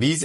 20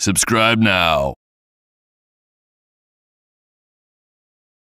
Subscribe now.